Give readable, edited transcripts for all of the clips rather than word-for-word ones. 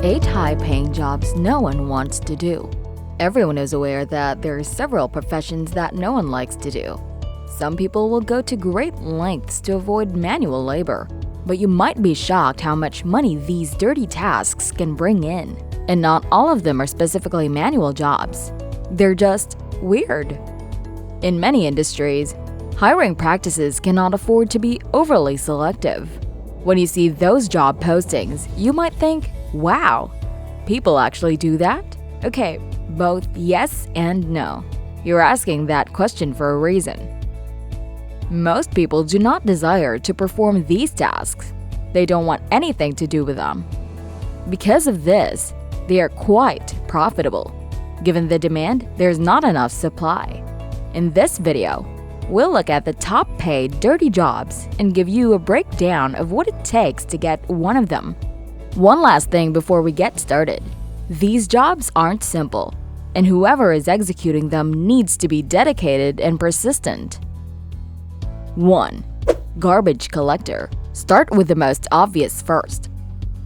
8 high-paying jobs no one wants to do. Everyone is aware that there are several professions that no one likes to do. Some people will go to great lengths to avoid manual labor, but you might be shocked how much money these dirty tasks can bring in. And not all of them are specifically manual jobs. They're just weird. In many industries, hiring practices cannot afford to be overly selective. When you see those job postings, you might think, wow, people actually do that? Okay, both yes and no. You're asking that question for a reason. Most people do not desire to perform these tasks. They don't want anything to do with them. Because of this, they are quite profitable. Given the demand, there's not enough supply. In this video, we'll look at the top paid dirty jobs and give you a breakdown of what it takes to get one of them. One last thing before we get started. These jobs aren't simple, and whoever is executing them needs to be dedicated and persistent. 1. Garbage collector. Start with the most obvious first.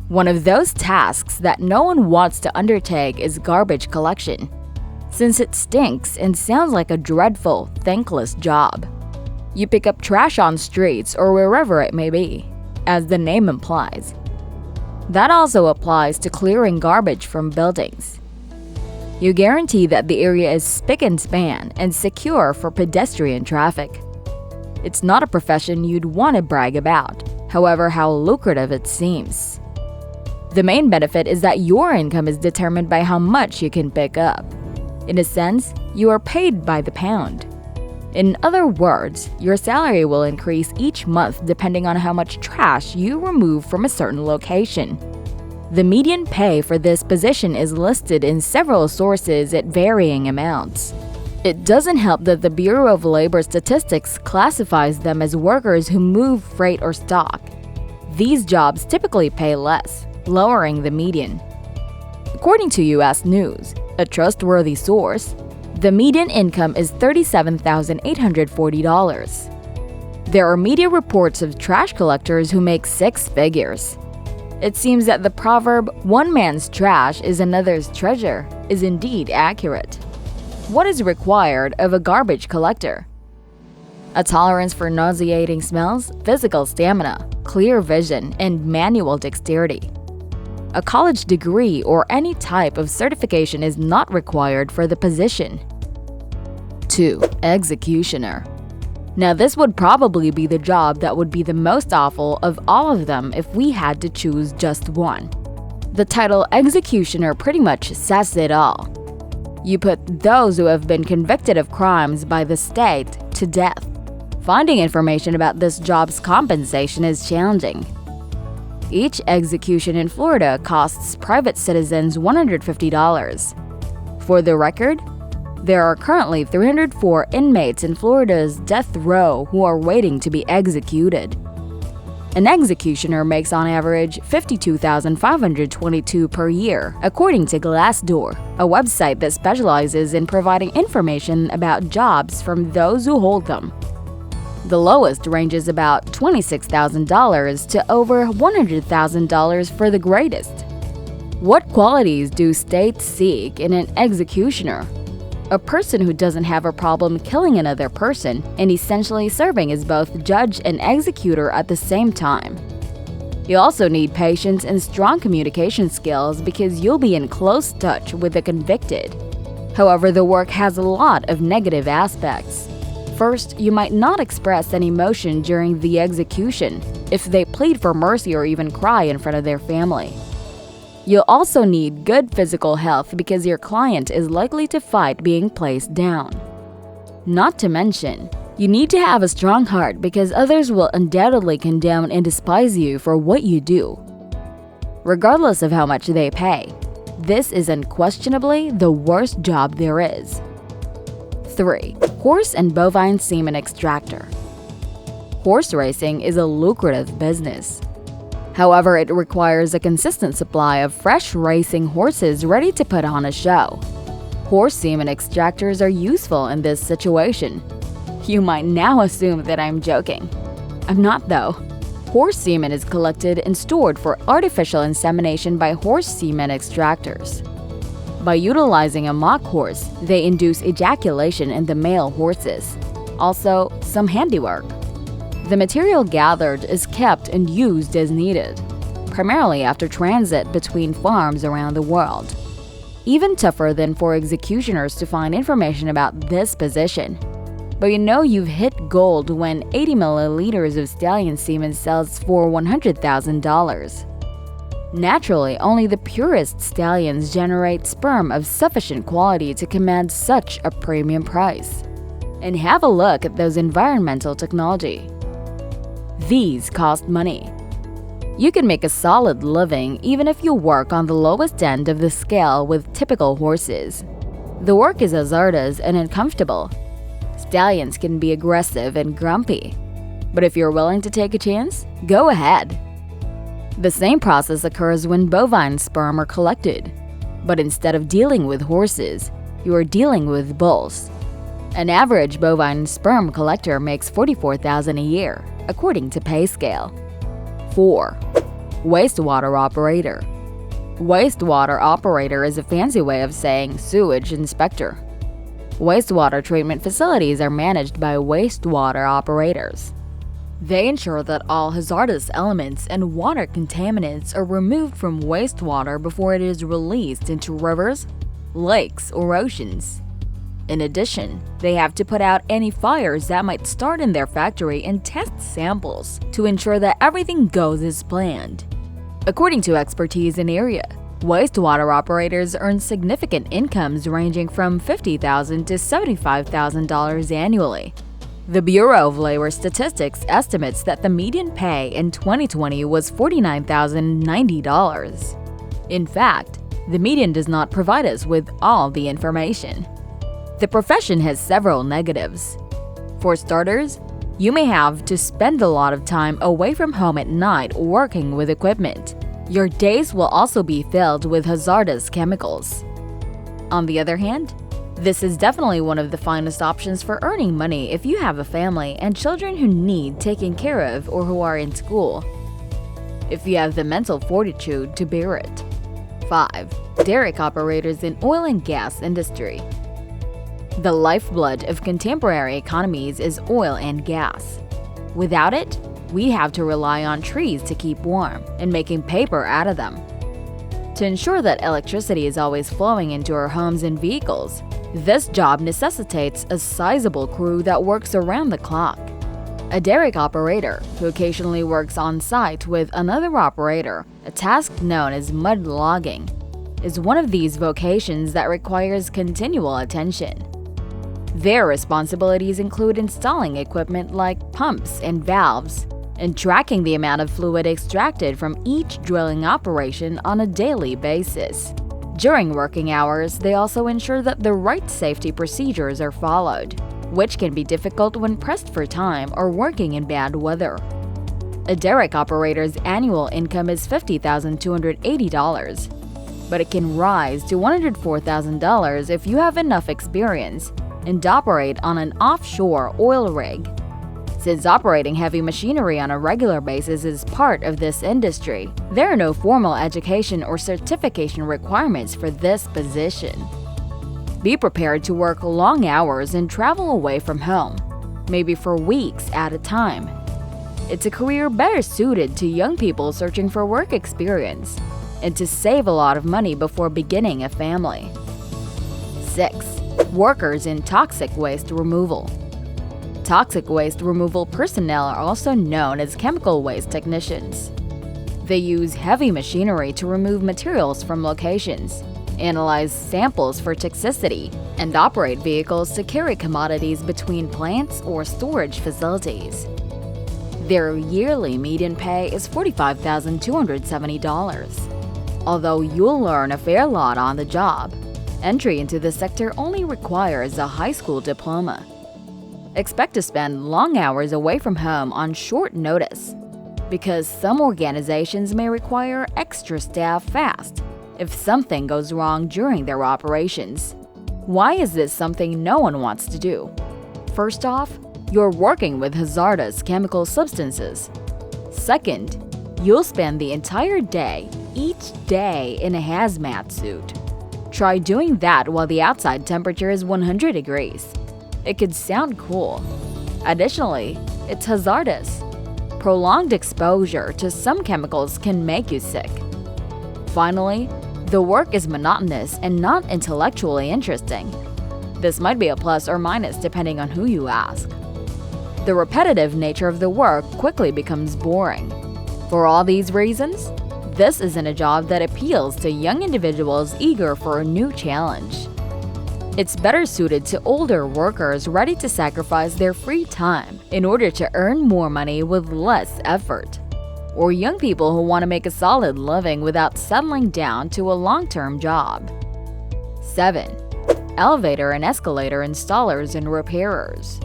One of those tasks that no one wants to undertake is garbage collection, since it stinks and sounds like a dreadful, thankless job. You pick up trash on streets or wherever it may be, as the name implies. That also applies to clearing garbage from buildings. You guarantee that the area is spick and span and secure for pedestrian traffic. It's not a profession you'd want to brag about, however how lucrative it seems. The main benefit is that your income is determined by how much you can pick up. In a sense, you are paid by the pound. In other words, your salary will increase each month depending on how much trash you remove from a certain location. The median pay for this position is listed in several sources at varying amounts. It doesn't help that the Bureau of Labor Statistics classifies them as workers who move freight or stock. These jobs typically pay less, lowering the median. According to U.S. News, a trustworthy source, the median income is $37,840. There are media reports of trash collectors who make 6 figures. It seems that the proverb, "one man's trash is another's treasure," is indeed accurate. What is required of a garbage collector? A tolerance for nauseating smells, physical stamina, clear vision, and manual dexterity. A college degree or any type of certification is not required for the position. 2. Executioner. Now this would probably be the job that would be the most awful of all of them if we had to choose just one. The title executioner pretty much says it all. You put those who have been convicted of crimes by the state to death. Finding information about this job's compensation is challenging. Each execution in Florida costs private citizens $150. For the record, there are currently 304 inmates in Florida's death row who are waiting to be executed. An executioner makes on average $52,522 per year, according to Glassdoor, a website that specializes in providing information about jobs from those who hold them. The lowest ranges about $26,000 to over $100,000 for the greatest. What qualities do states seek in an executioner? A person who doesn't have a problem killing another person and essentially serving as both judge and executor at the same time. You also need patience and strong communication skills because you'll be in close touch with the convicted. However, the work has a lot of negative aspects. First, you might not express any emotion during the execution if they plead for mercy or even cry in front of their family. You'll also need good physical health because your client is likely to fight being placed down. Not to mention, you need to have a strong heart because others will undoubtedly condemn and despise you for what you do. Regardless of how much they pay, this is unquestionably the worst job there is. 3. Horse and bovine semen extractor. Horse racing is a lucrative business. However, it requires a consistent supply of fresh racing horses ready to put on a show. Horse semen extractors are useful in this situation. You might now assume that I'm joking. I'm not though. Horse semen is collected and stored for artificial insemination by horse semen extractors. By utilizing a mock horse, they induce ejaculation in the male horses. Also, some handiwork. The material gathered is kept and used as needed, primarily after transit between farms around the world. Even tougher than for executioners to find information about this position. But you know you've hit gold when 80 milliliters of stallion semen sells for $100,000. Naturally, only the purest stallions generate sperm of sufficient quality to command such a premium price. And have a look at those environmental technology. These cost money. You can make a solid living even if you work on the lowest end of the scale with typical horses. The work is hazardous and uncomfortable. Stallions can be aggressive and grumpy. But if you're willing to take a chance, go ahead. The same process occurs when bovine sperm are collected. But instead of dealing with horses, you are dealing with bulls. An average bovine sperm collector makes $44,000 a year, according to pay scale. 4. Wastewater operator. Wastewater operator is a fancy way of saying sewage inspector. Wastewater treatment facilities are managed by wastewater operators. They ensure that all hazardous elements and water contaminants are removed from wastewater before it is released into rivers, lakes, or oceans. In addition, they have to put out any fires that might start in their factory and test samples to ensure that everything goes as planned. According to expertise in area, wastewater operators earn significant incomes ranging from $50,000 to $75,000 annually. The Bureau of Labor Statistics estimates that the median pay in 2020 was $49,090. In fact, the median does not provide us with all the information. The profession has several negatives. For starters, you may have to spend a lot of time away from home at night working with equipment. Your days will also be filled with hazardous chemicals. On the other hand, this is definitely one of the finest options for earning money if you have a family and children who need taking care of or who are in school. If you have the mental fortitude to bear it. 5. Derrick operators in oil and gas industry. The lifeblood of contemporary economies is oil and gas. Without it, we have to rely on trees to keep warm and making paper out of them. To ensure that electricity is always flowing into our homes and vehicles, this job necessitates a sizable crew that works around the clock. A derrick operator, who occasionally works on site with another operator, a task known as mud logging, is one of these vocations that requires continual attention. Their responsibilities include installing equipment like pumps and valves, and tracking the amount of fluid extracted from each drilling operation on a daily basis. During working hours, they also ensure that the right safety procedures are followed, which can be difficult when pressed for time or working in bad weather. A derrick operator's annual income is $50,280, but it can rise to $104,000 if you have enough experience and operate on an offshore oil rig. Since operating heavy machinery on a regular basis is part of this industry, there are no formal education or certification requirements for this position. Be prepared to work long hours and travel away from home, maybe for weeks at a time. It's a career better suited to young people searching for work experience and to save a lot of money before beginning a family. 6. Workers in toxic waste removal. Toxic waste removal personnel are also known as chemical waste technicians. They use heavy machinery to remove materials from locations, analyze samples for toxicity, and operate vehicles to carry commodities between plants or storage facilities. Their yearly median pay is $45,270. Although you'll learn a fair lot on the job, entry into the sector only requires a high school diploma. Expect to spend long hours away from home on short notice, because some organizations may require extra staff fast if something goes wrong during their operations. Why is this something no one wants to do? First off, you're working with hazardous chemical substances. Second, you'll spend the entire day, each day, in a hazmat suit. Try doing that while the outside temperature is 100 degrees. It could sound cool. Additionally, it's hazardous. Prolonged exposure to some chemicals can make you sick. Finally, the work is monotonous and not intellectually interesting. This might be a plus or minus depending on who you ask. The repetitive nature of the work quickly becomes boring. For all these reasons, this isn't a job that appeals to young individuals eager for a new challenge. It's better suited to older workers ready to sacrifice their free time in order to earn more money with less effort, or young people who want to make a solid living without settling down to a long-term job. 7. Elevator and escalator installers and repairers.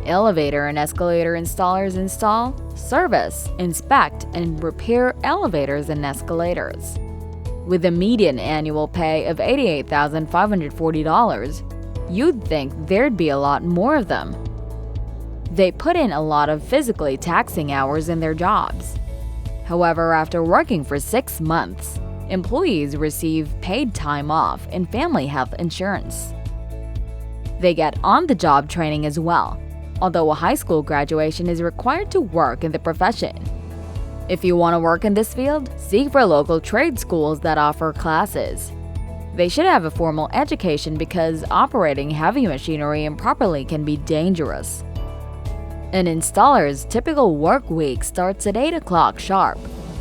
Elevator and escalator installers install, service, inspect, and repair elevators and escalators. With a median annual pay of $88,540, you'd think there'd be a lot more of them. They put in a lot of physically taxing hours in their jobs. However, after working for 6 months, employees receive paid time off and family health insurance. They get on-the-job training as well, although a high school graduation is required to work in the profession. If you want to work in this field, seek for local trade schools that offer classes. They should have a formal education because operating heavy machinery improperly can be dangerous. An installer's typical work week starts at 8 o'clock sharp,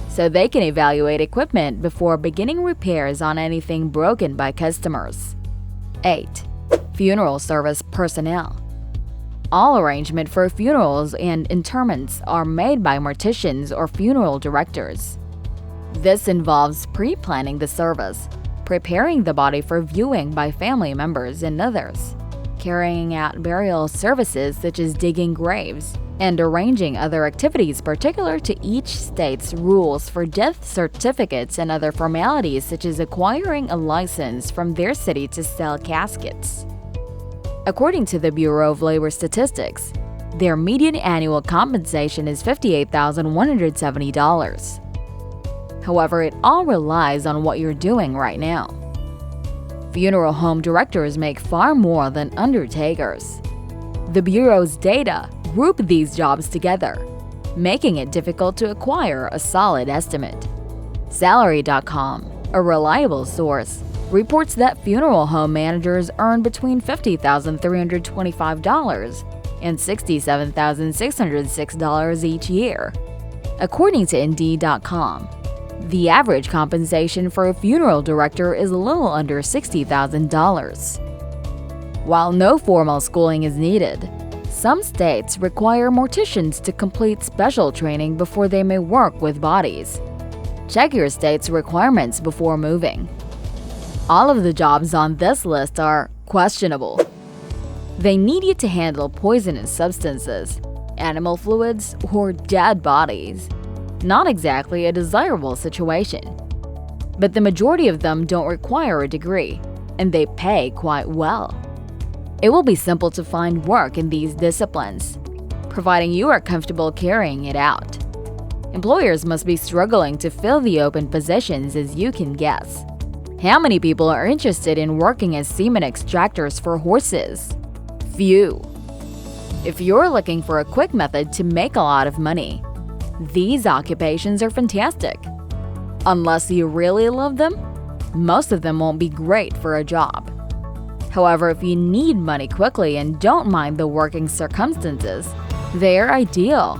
so they can evaluate equipment before beginning repairs on anything broken by customers. 8. Funeral service personnel. All arrangement for funerals and interments are made by morticians or funeral directors. This involves pre-planning the service, preparing the body for viewing by family members and others, carrying out burial services such as digging graves, and arranging other activities particular to each state's rules for death certificates and other formalities such as acquiring a license from their city to sell caskets. According to the Bureau of Labor Statistics, their median annual compensation is $58,170. However, it all relies on what you're doing right now. Funeral home directors make far more than undertakers. The Bureau's data group these jobs together, making it difficult to acquire a solid estimate. Salary.com, a reliable source, reports that funeral home managers earn between $50,325 and $67,606 each year. According to Indeed.com, the average compensation for a funeral director is a little under $60,000. While no formal schooling is needed, some states require morticians to complete special training before they may work with bodies. Check your state's requirements before moving. All of the jobs on this list are questionable. They need you to handle poisonous substances, animal fluids, or dead bodies. Not exactly a desirable situation. But the majority of them don't require a degree, and they pay quite well. It will be simple to find work in these disciplines, providing you are comfortable carrying it out. Employers must be struggling to fill the open positions, as you can guess. How many people are interested in working as semen extractors for horses? Few. If you're looking for a quick method to make a lot of money, these occupations are fantastic. Unless you really love them, most of them won't be great for a job. However, if you need money quickly and don't mind the working circumstances, they're ideal.